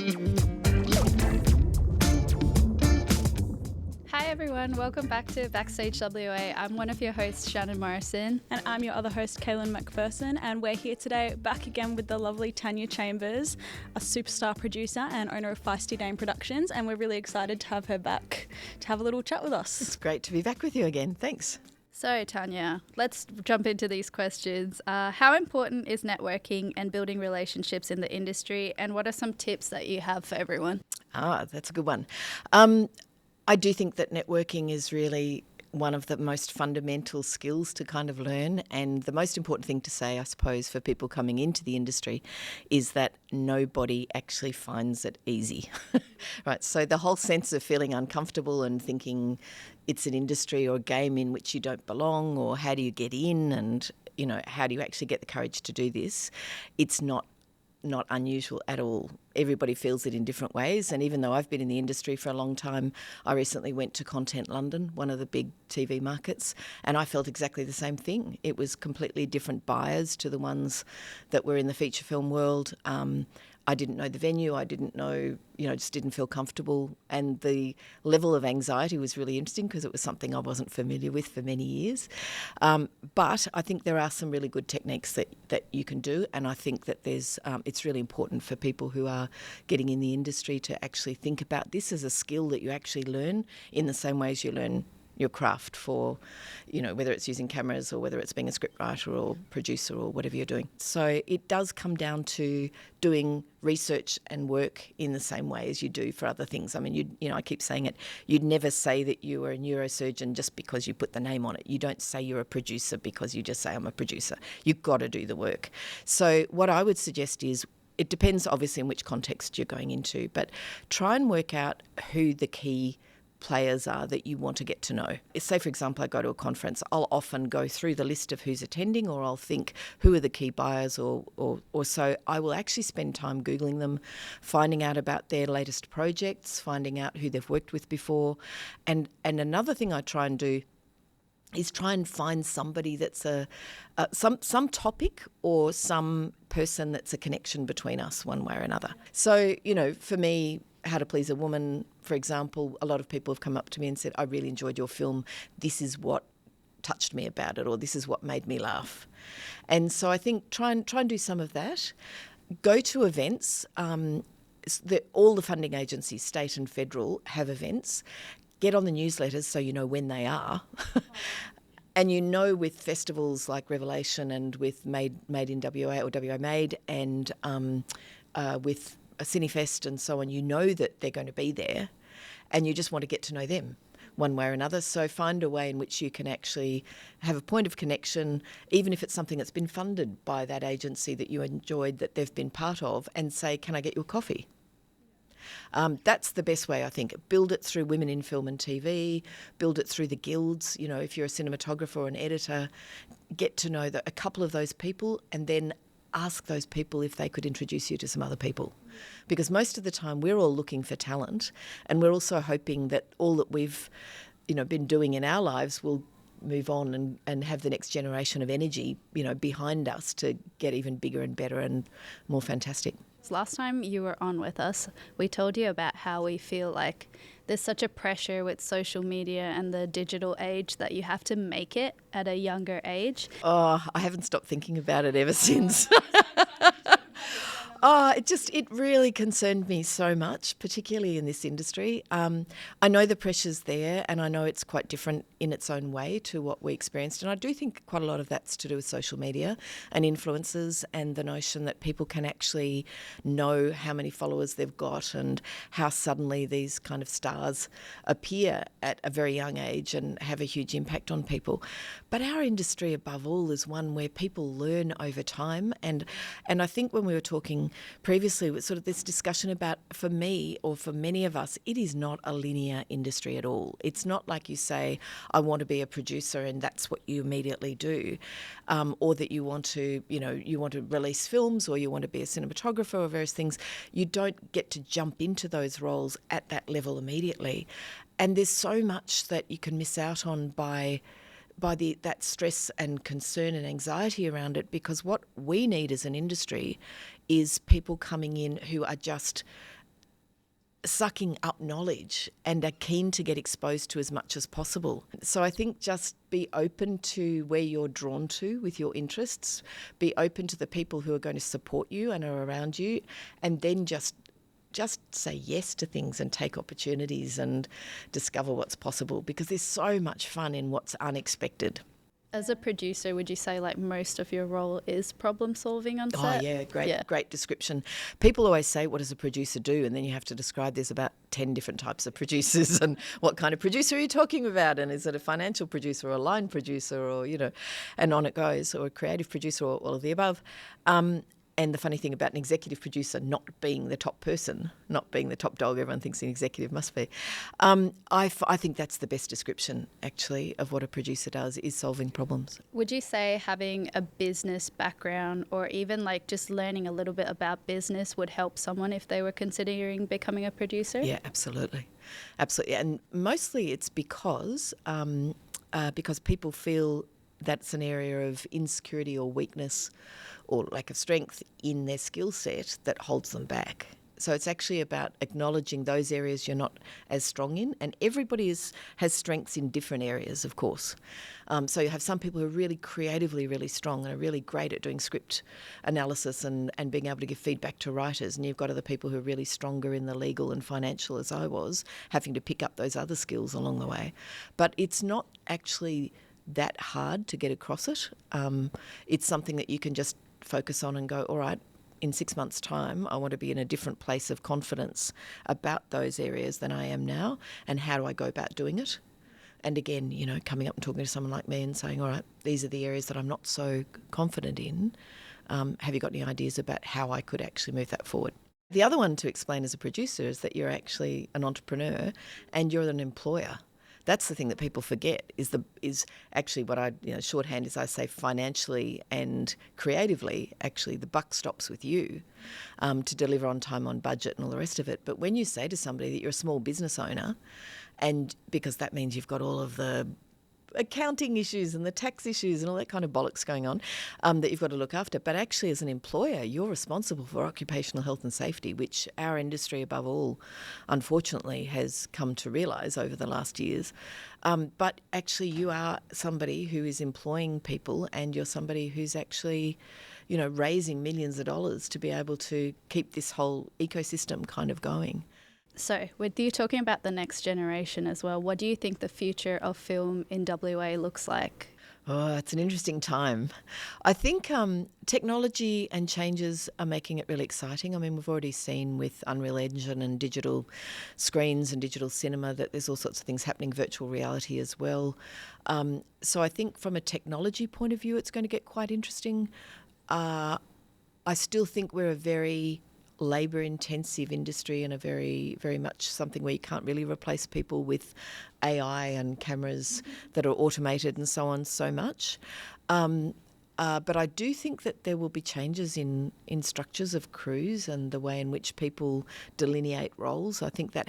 Hi everyone, welcome back to Backstage WA. I'm one of your hosts, Shannon Morrison. And I'm your other host, Kaylin McPherson, and we're here today back again with the lovely Tania Chambers, a superstar producer and owner of Feisty Dame Productions, and we're really excited to have her back to have a little chat with us. It's great to be back with you again. Thanks. So Tania, let's jump into these questions. How important is networking and building relationships in the industry, and what are some tips that you have for everyone? That's a good one. I do think that networking is really one of the most fundamental skills to kind of learn, and the most important thing to say, I suppose, for people coming into the industry is that nobody actually finds it easy. Right, so the whole sense of feeling uncomfortable and thinking it's an industry or a game in which you don't belong, or how do you get in, and how do you actually get the courage to do this, it's not unusual at all. Everybody feels it in different ways, and even though I've been in the industry for a long time, I recently went to Content London, one of the big TV markets, and I felt exactly the same thing. It was completely different buyers to the ones that were in the feature film world. I didn't know the venue, I didn't know, just didn't feel comfortable. And the level of anxiety was really interesting because it was something I wasn't familiar with for many years. But I think there are some really good techniques that you can do. And I think that it's really important for people who are getting in the industry to actually think about this as a skill that you actually learn in the same way as you learn your craft for, whether it's using cameras or whether it's being a scriptwriter or producer or whatever you're doing. So it does come down to doing research and work in the same way as you do for other things. I mean, I keep saying it, you'd never say that you are a neurosurgeon just because you put the name on it. You don't say you're a producer because you just say I'm a producer. You've got to do the work. So what I would suggest is, it depends obviously in which context you're going into, but try and work out who the key players are that you want to get to know. Say, for example, I go to a conference, I'll often go through the list of who's attending, or I'll think who are the key buyers, or so I will actually spend time Googling them, finding out about their latest projects, finding out who they've worked with before. And another thing I try and do is try and find somebody that's some topic or some person that's a connection between us one way or another. So, for me, How to Please a Woman, for example, a lot of people have come up to me and said, I really enjoyed your film. This is what touched me about it, or this is what made me laugh. And so I think try and do some of that. Go to events. All the funding agencies, state and federal, have events. Get on the newsletters so you know when they are. And with festivals like Revelation and with Made in WA or WA Made, and with a Cinefest and so on, that they're going to be there, and you just want to get to know them one way or another. So find a way in which you can actually have a point of connection, even if it's something that's been funded by that agency that you enjoyed, that they've been part of, and say, can I get you a coffee? That's the best way, I think. Build it through Women in Film and TV, build it through the guilds. If you're a cinematographer or an editor, get to know a couple of those people, and then ask those people if they could introduce you to some other people. Because most of the time we're all looking for talent, and we're also hoping that all that we've been doing in our lives will move on and have the next generation of energy behind us to get even bigger and better and more fantastic. Last time you were on with us, we told you about how we feel like there's such a pressure with social media and the digital age that you have to make it at a younger age. Oh, I haven't stopped thinking about it ever since. It really concerned me so much, particularly in this industry. I know the pressure's there, and I know it's quite different in its own way to what we experienced. And I do think quite a lot of that's to do with social media and influencers, and the notion that people can actually know how many followers they've got and how suddenly these kind of stars appear at a very young age and have a huge impact on people. But our industry, above all, is one where people learn over time. And I think when we were talking previously, with sort of this discussion about, for me or for many of us, it is not a linear industry at all. It's not like you say, I want to be a producer and that's what you immediately do, or that you want to release films, or you want to be a cinematographer, or various things. You don't get to jump into those roles at that level immediately. And there's so much that you can miss out on by that stress and concern and anxiety around it, because what we need as an industry is people coming in who are just sucking up knowledge and are keen to get exposed to as much as possible. So I think just be open to where you're drawn to with your interests, be open to the people who are going to support you and are around you, and then just say yes to things and take opportunities and discover what's possible, because there's so much fun in what's unexpected. As a producer, would you say like most of your role is problem solving on set? Oh yeah, great description. People always say, what does a producer do? And then you have to describe there's about 10 different types of producers and what kind of producer are you talking about? And is it a financial producer or a line producer or, and on it goes, or a creative producer or all of the above. And the funny thing about an executive producer not being the top person, not being the top dog, everyone thinks an executive must be. I think that's the best description, actually, of what a producer does, is solving problems. Would you say having a business background or even like just learning a little bit about business would help someone if they were considering becoming a producer? Yeah, absolutely. Absolutely. And mostly it's because people feel that's an area of insecurity or weakness or lack of strength in their skill set that holds them back. So it's actually about acknowledging those areas you're not as strong in, and everybody has strengths in different areas, of course. So you have some people who are really creatively really strong and are really great at doing script analysis and being able to give feedback to writers, and you've got other people who are really stronger in the legal and financial, as I was, having to pick up those other skills along the way. But it's not actually that hard to get across it. It's something that you can just focus on and go, all right, in 6 months' time, I want to be in a different place of confidence about those areas than I am now, and how do I go about doing it? And again, coming up and talking to someone like me and saying, all right, these are the areas that I'm not so confident in. Have you got any ideas about how I could actually move that forward? The other one to explain as a producer is that you're actually an entrepreneur and you're an employer. That's the thing that people forget, is actually what shorthand is I say financially and creatively, actually the buck stops with you to deliver on time, on budget and all the rest of it. But when you say to somebody that you're a small business owner, and because that means you've got all of the accounting issues and the tax issues and all that kind of bollocks going on that you've got to look after. But actually as an employer, you're responsible for occupational health and safety, which our industry above all, unfortunately, has come to realise over the last years. But actually you are somebody who is employing people, and you're somebody who's actually, raising millions of dollars to be able to keep this whole ecosystem kind of going. So, with you talking about the next generation as well, what do you think the future of film in WA looks like? Oh, it's an interesting time. I think technology and changes are making it really exciting. I mean, we've already seen with Unreal Engine and digital screens and digital cinema that there's all sorts of things happening, virtual reality as well. So I think from a technology point of view, it's going to get quite interesting. I still think we're a very labour-intensive industry and a very, very much something where you can't really replace people with AI and cameras that are automated and so on so much. But I do think that there will be changes in structures of crews and the way in which people delineate roles. I think that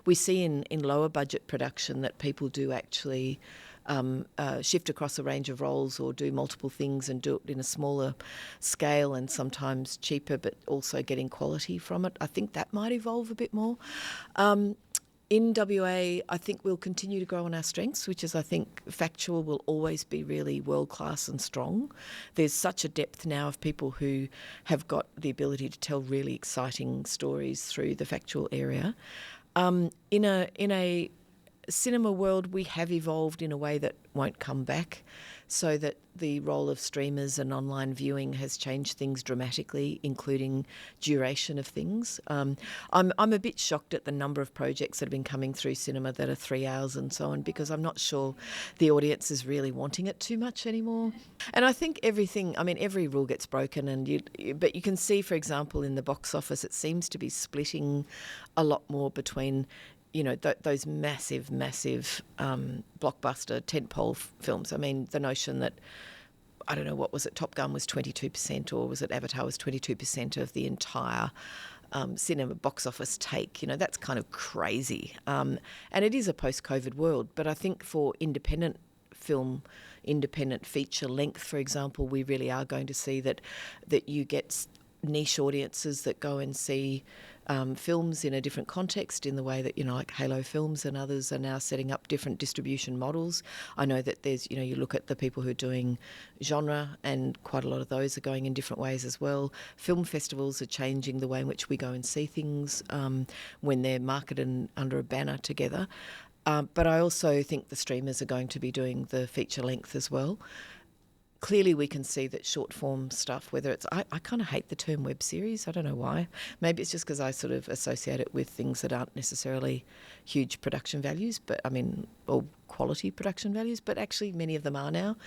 we see in lower budget production that people do actually shift across a range of roles or do multiple things and do it in a smaller scale and sometimes cheaper, but also getting quality from it. I think that might evolve a bit more. In WA, I think we'll continue to grow on our strengths, which is, I think, factual will always be really world-class and strong. There's such a depth now of people who have got the ability to tell really exciting stories through the factual area. In a cinema world, we have evolved in a way that won't come back, so that the role of streamers and online viewing has changed things dramatically, including duration of things. I'm a bit shocked at the number of projects that have been coming through cinema that are 3 hours and so on, because I'm not sure the audience is really wanting it too much anymore. And I think every rule gets broken, but you can see, for example, in the box office, it seems to be splitting a lot more between those massive blockbuster tentpole films. I mean, the notion that, I don't know, what was it, Top Gun was 22%, or was it Avatar was 22% of the entire cinema box office take. That's kind of crazy. And it is a post-COVID world. But I think for independent film, independent feature length, for example, we really are going to see that you get niche audiences that go and see films in a different context, in the way that, like Halo Films and others are now setting up different distribution models. I know that there's, you look at the people who are doing genre, and quite a lot of those are going in different ways as well. Film festivals are changing the way in which we go and see things when they're marketed under a banner together. But I also think the streamers are going to be doing the feature length as well. Clearly we can see that short form stuff, whether it's, I kind of hate the term web series, I don't know why. Maybe it's just because I sort of associate it with things that aren't necessarily huge production values, or quality production values, but actually many of them are now.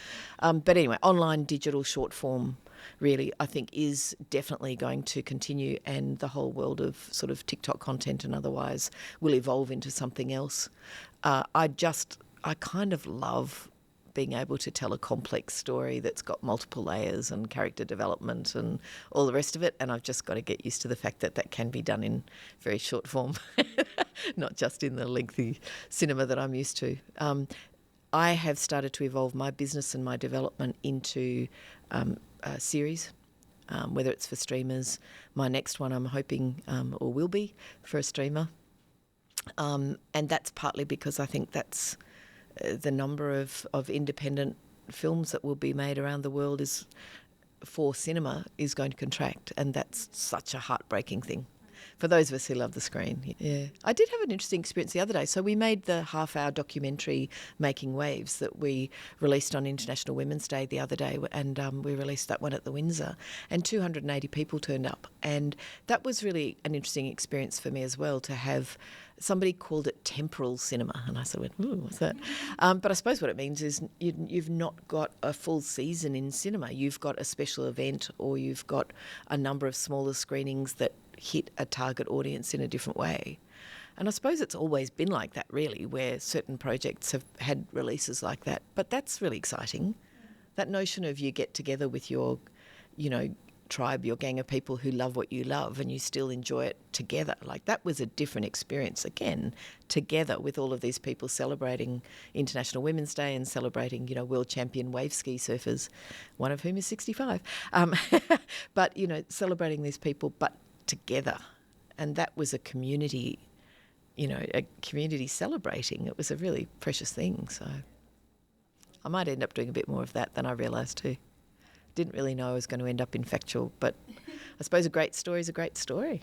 But anyway, online digital short form really, I think, is definitely going to continue, and the whole world of sort of TikTok content and otherwise will evolve into something else. I kind of love being able to tell a complex story that's got multiple layers and character development and all the rest of it, and I've just got to get used to the fact that that can be done in very short form, not just in the lengthy cinema that I'm used to. I have started to evolve my business and my development into a series, whether it's for streamers. My next one I'm hoping, or will be, for a streamer. And that's partly because I think that's the number of independent films that will be made around the world is for cinema is going to contract, and that's such a heartbreaking thing for those of us who love the screen. Yeah, I did have an interesting experience the other day. So we made the half-hour documentary Making Waves that we released on International Women's Day the other day, and we released that one at the Windsor, and 280 people turned up, and that was really an interesting experience for me as well, to have somebody called it temporal cinema, and I sort of went, ooh, what's that? But I suppose what it means is you've not got a full season in cinema. You've got a special event, or you've got a number of smaller screenings that hit a target audience in a different way. And I suppose it's always been like that, really, where certain projects have had releases like that. But that's really exciting. That notion of you get together with your, tribe, your gang of people who love what you love, and you still enjoy it together. Like, that was a different experience, again, together with all of these people celebrating International Women's Day and celebrating, world champion wave ski surfers, one of whom is 65. But, celebrating these people, but together. And that was a community, a community celebrating. It was a really precious thing. So I might end up doing a bit more of that than I realised too. Didn't really know I was going to end up in factual, but I suppose a great story is a great story.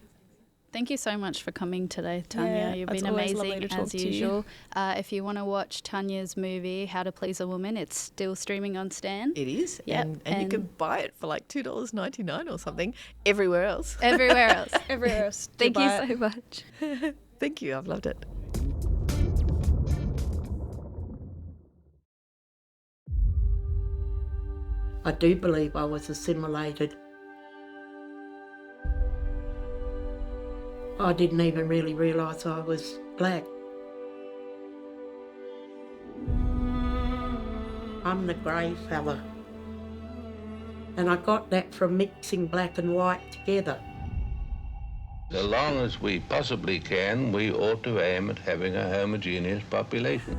Thank you so much for coming today, Tania. Yeah, You've been amazing as usual. If you want to watch Tanya's movie, How to Please a Woman, it's still streaming on Stan. It is, yep. and you can buy it for like $2.99 or something everywhere else. Everywhere else. Everywhere else. Thank you so much. Thank you, I've loved it. I do believe I was assimilated. I didn't even really realise I was black. I'm the grey fella. And I got that from mixing black and white together. As long as we possibly can, we ought to aim at having a homogeneous population.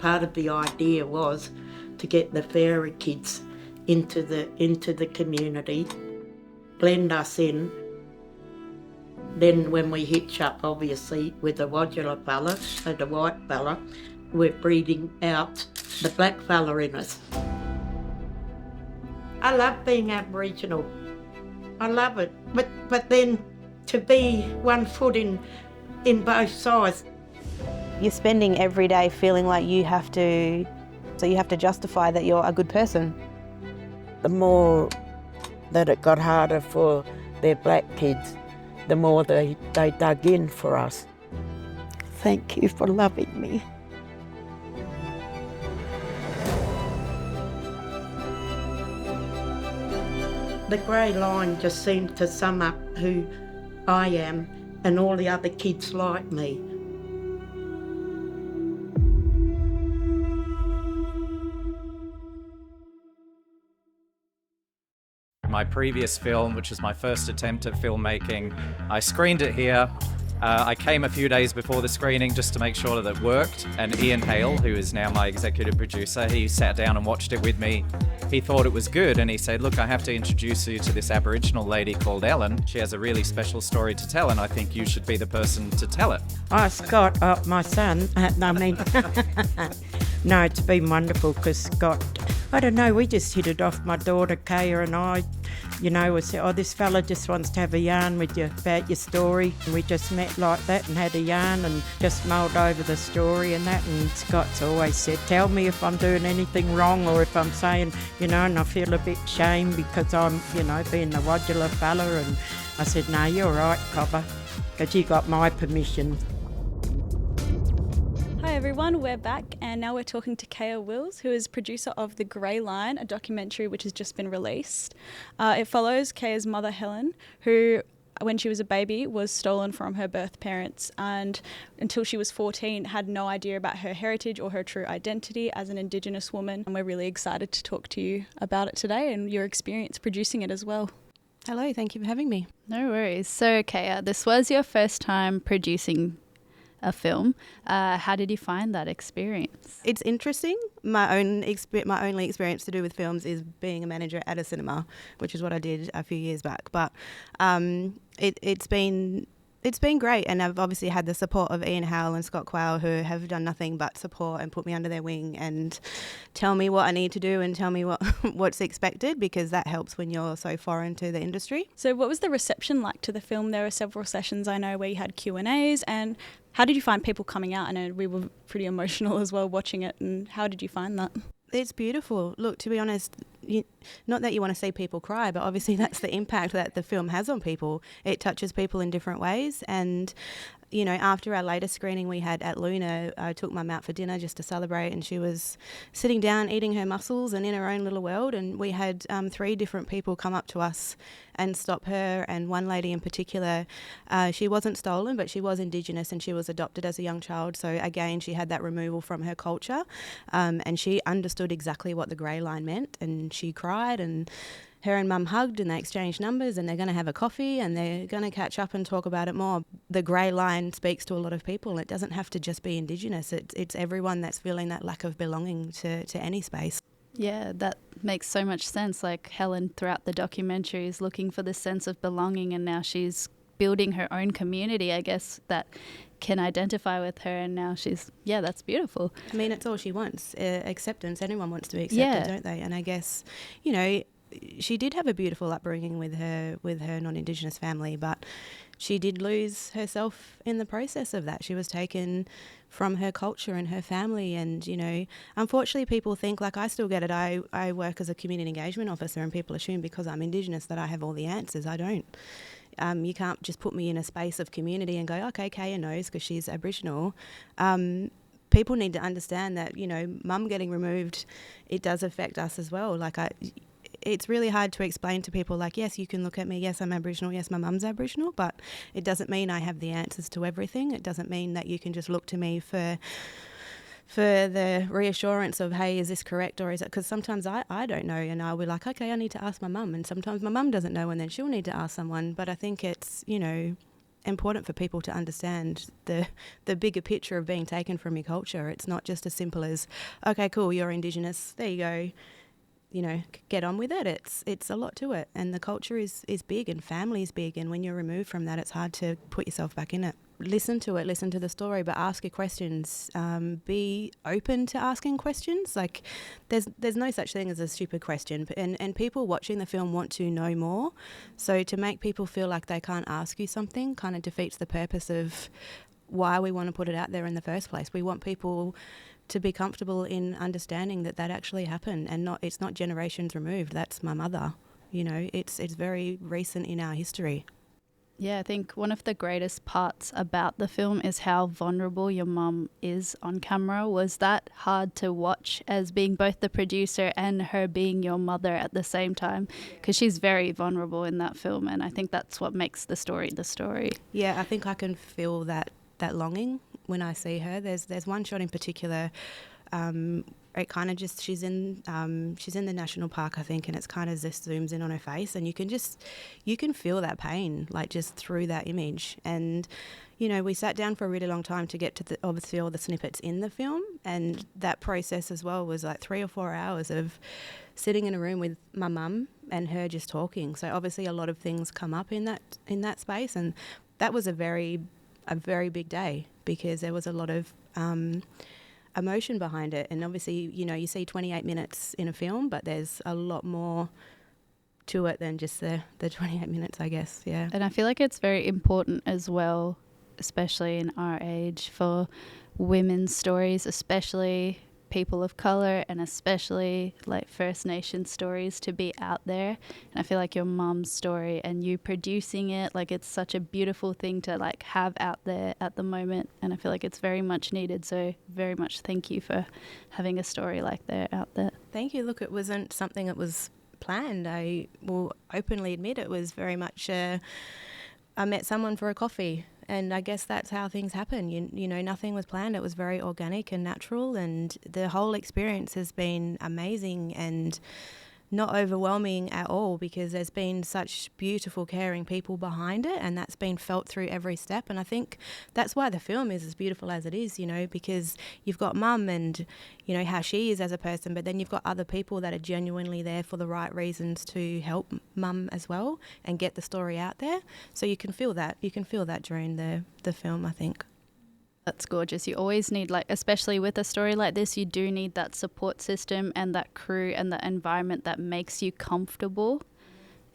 Part of the idea was to get the fairer kids into the community, blend us in. Then when we hitch up, obviously, with the Wadula fella and the white fella, we're breeding out the black fella in us. I love being Aboriginal. I love it. But then to be 1 foot in both sides. You're spending every day feeling like you have to justify that you're a good person. The more that it got harder for their black kids, the more they dug in for us. Thank you for loving me. The grey line just seemed to sum up who I am and all the other kids like me. My previous film, which was my first attempt at filmmaking, I screened it here I came a few days before the screening just to make sure that it worked, and Ian Hale, who is now my executive producer, he sat down and watched it with me. He thought it was good, and he said, look, I have to introduce you to this Aboriginal lady called Helen. She has a really special story to tell, and I think you should be the person to tell it. Oh, Scott, my son, no, it's been wonderful because Scott, I don't know, we just hit it off, my daughter Kayah and I, we said, oh, this fella just wants to have a yarn with you about your story. And we just met like that and had a yarn and just mulled over the story and that. And Scott's always said, tell me if I'm doing anything wrong or if I'm saying, and I feel a bit shame because I'm, being the Wadjala fella. And I said, no, you're right, Kwobba, because you got my permission. Hi everyone, we're back and now we're talking to Kayah Wills, who is producer of The Grey Line, a documentary which has just been released. It follows Kayah's mother Helen, who when she was a baby was stolen from her birth parents and until she was 14 had no idea about her heritage or her true identity as an Indigenous woman. And we're really excited to talk to you about it today and your experience producing it as well. Hello, thank you for having me. No worries. So, Kayah, this was your first time producing a film. How did you find that experience? It's interesting. My only experience to do with films is being a manager at a cinema, which is what I did a few years back. But it's been great, and I've obviously had the support of Ian Howell and Scott Quayle, who have done nothing but support and put me under their wing and tell me what I need to do and tell me what's expected, because that helps when you're so foreign to the industry. So what was the reception like to the film? There were several sessions I know where you had Q&As, and how did you find people coming out? I know we were pretty emotional as well watching it, and how did you find that? It's beautiful. Look, to be honest, not that you want to see people cry, but obviously that's the impact that the film has on people. It touches people in different ways. And, after our latest screening we had at Luna, I took Mum out for dinner just to celebrate, and she was sitting down eating her mussels and in her own little world. And we had 3 different people come up to us and stop her. And one lady in particular, she wasn't stolen, but she was Indigenous and she was adopted as a young child. So again, she had that removal from her culture, and she understood exactly what the grey line meant. And she cried, and her and Mum hugged, and they exchanged numbers, and they're going to have a coffee and they're going to catch up and talk about it more. The grey line speaks to a lot of people. It doesn't have to just be Indigenous. It's everyone that's feeling that lack of belonging to any space. Yeah, that makes so much sense. Like Helen throughout the documentary is looking for this sense of belonging, and now she's building her own community, I guess, that can identify with her, and now that's beautiful. I mean, it's all she wants, acceptance. Anyone wants to be accepted, don't they? And I guess, she did have a beautiful upbringing with her non-Indigenous family, but she did lose herself in the process of that. She was taken from her culture and her family, and unfortunately people think, like, I still get it, I work as a community engagement officer, and people assume because I'm Indigenous that I have all the answers. I don't. You can't just put me in a space of community and go, okay, Kayah knows because she's Aboriginal. People need to understand that, Mum getting removed, it does affect us as well. Like, it's really hard to explain to people, like, yes, you can look at me, yes, I'm Aboriginal, yes, my mum's Aboriginal, but it doesn't mean I have the answers to everything. It doesn't mean that you can just look to me for the reassurance of, hey, is this correct, or is it, because sometimes I don't know, and I'll be like, okay, I need to ask my mum, and sometimes my mum doesn't know, and then she'll need to ask someone. But I think it's, important for people to understand the bigger picture of being taken from your culture. It's not just as simple as, okay, cool, you're Indigenous, there you go, get on with it. It's a lot to it, and the culture is big, and family is big, and when you're removed from that, it's hard to put yourself back in it. Listen to it, listen to the story, but ask your questions. Be open to asking questions. Like, there's no such thing as a stupid question, and people watching the film want to know more. So to make people feel like they can't ask you something kind of defeats the purpose of why we want to put it out there in the first place. We want people to be comfortable in understanding that actually happened, and it's not generations removed. That's my mother. It's very recent in our history. Yeah, I think one of the greatest parts about the film is how vulnerable your mum is on camera. Was that hard to watch, as being both the producer and her being your mother at the same time? Because she's very vulnerable in that film, and I think that's what makes the story the story. Yeah, I think I can feel that longing when I see her. There's one shot in particular. It kind of just she's in the national park, I think, and it's kind of just zooms in on her face, and you can feel that pain, like, just through that image. And we sat down for a really long time to get to obviously all the snippets in the film, and that process as well was like 3 or 4 hours of sitting in a room with my mum and her just talking. So obviously a lot of things come up in that space, and that was a very big day because there was a lot of emotion behind it. And obviously, you see 28 minutes in a film, but there's a lot more to it than just the 28 minutes, I guess. Yeah. And I feel like it's very important as well, especially in our age, for women's stories, especially people of colour, and especially like First Nation stories to be out there. And I feel like your mum's story and you producing it, like it's such a beautiful thing to like have out there at the moment, and I feel like it's very much needed. So very much thank you for having a story like that out there. Thank you. Look, it wasn't something that was planned. I will openly admit it was very much I met someone for a coffee, and I guess that's how things happen. You know, nothing was planned. It was very organic and natural, and the whole experience has been amazing and not overwhelming at all, because there's been such beautiful, caring people behind it, and that's been felt through every step. And I think that's why the film is as beautiful as it is, because you've got mum and, how she is as a person, but then you've got other people that are genuinely there for the right reasons to help mum as well and get the story out there. So you can feel that. You can feel that during the film, I think. That's gorgeous. You always need, like, especially with a story like this, you do need that support system and that crew and the environment that makes you comfortable.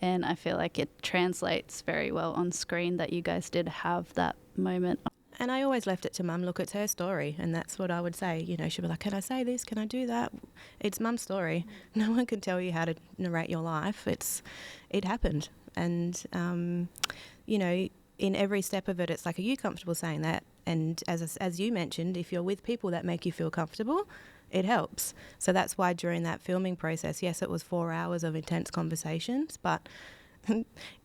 And I feel like it translates very well on screen that you guys did have that moment. And I always left it to mum. Look, it's her story, and that's what I would say. She'd be like, can I say this? Can I do that? It's mum's story. No one can tell you how to narrate your life. It happened. And, in every step of it, it's like, are you comfortable saying that? And as you mentioned, if you're with people that make you feel comfortable, it helps. So that's why during that filming process, yes, it was 4 hours of intense conversations, but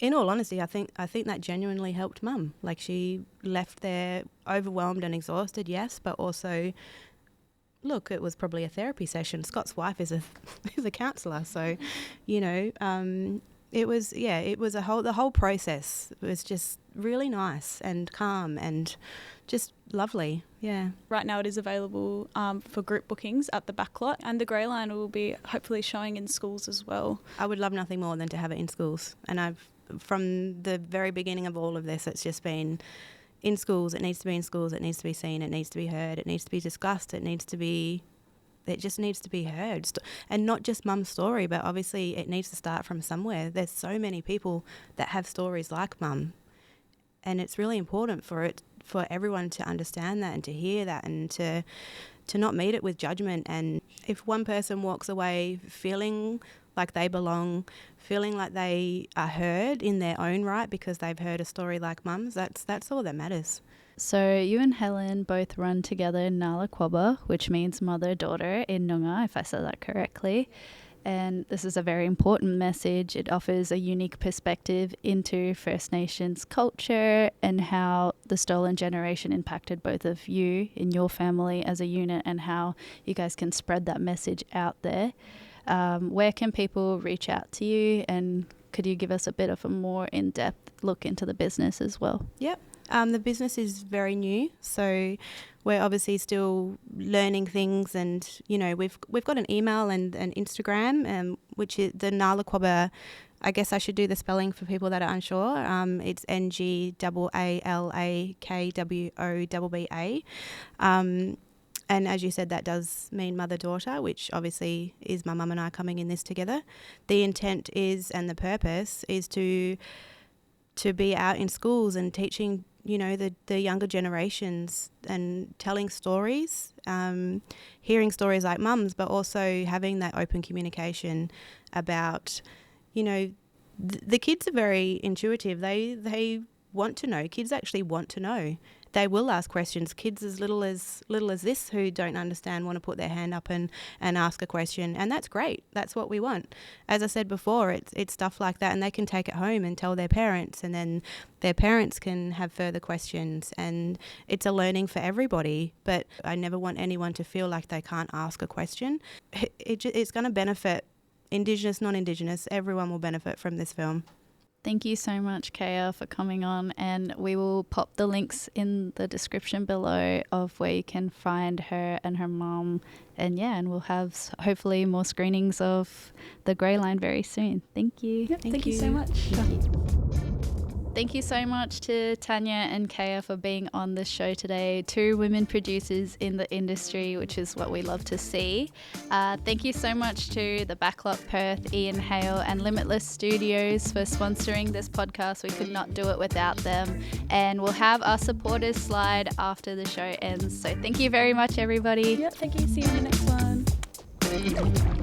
in all honesty, I think that genuinely helped mum. Like, she left there overwhelmed and exhausted, yes, but also, look, it was probably a therapy session. Scott's wife is a counsellor, so it was the whole process was just really nice and calm and just lovely. Yeah. Right now it is available for group bookings at the backlot, and the Grey Line will be hopefully showing in schools as well. I would love nothing more than to have it in schools, and from the very beginning of all of this, it's just been in schools. It needs to be in schools. It needs to be seen. It needs to be heard. It needs to be discussed. It just needs to be heard. And not just mum's story, but obviously it needs to start from somewhere. There's so many people that have stories like mum, and it's really important for everyone to understand that and to hear that, and to not meet it with judgment. And if one person walks away feeling like they belong, feeling like they are heard in their own right because they've heard a story like mum's, that's all that matters. So you and Helen both run together Ngaala Kwobba, which means mother-daughter in Noongar, if I said that correctly. And this is a very important message. It offers a unique perspective into First Nations culture and how the stolen generation impacted both of you in your family as a unit, and how you guys can spread that message out there. Where can people reach out to you, and could you give us a bit of a more in-depth look into the business as well? Yep. The business is very new, so we're obviously still learning things, and we've got an email and an Instagram, which is the Ngaala Kwobba. I guess I should do the spelling for people that are unsure. It's NGAALAKWOBBA. And as you said, that does mean mother-daughter, which obviously is my mum and I coming in this together. The intent is, and the purpose is to be out in schools and teaching, the younger generations, and telling stories, hearing stories like mum's, but also having that open communication about, the kids are very intuitive. They want to know. Kids actually want to know. They will ask questions. Kids as little as this who don't understand want to put their hand up and ask a question, and that's great. That's what we want. As I said before, it's stuff like that, and they can take it home and tell their parents, and then their parents can have further questions, and it's a learning for everybody. But I never want anyone to feel like they can't ask a question. It's going to benefit Indigenous, non-Indigenous. Everyone will benefit from this film. Thank you so much, Kayah, for coming on, and we will pop the links in the description below of where you can find her and her mum, and we'll have hopefully more screenings of The Grey Line very soon. Thank you. Yep, thank you so much. Thank you so much to Tania and Kayah for being on the show today. 2 women producers in the industry, which is what we love to see. Thank you so much to the Backlot Perth, Ian Hale and Limitless Studios for sponsoring this podcast. We could not do it without them. And we'll have our supporters slide after the show ends. So thank you very much, everybody. Yeah, thank you. See you in the next one.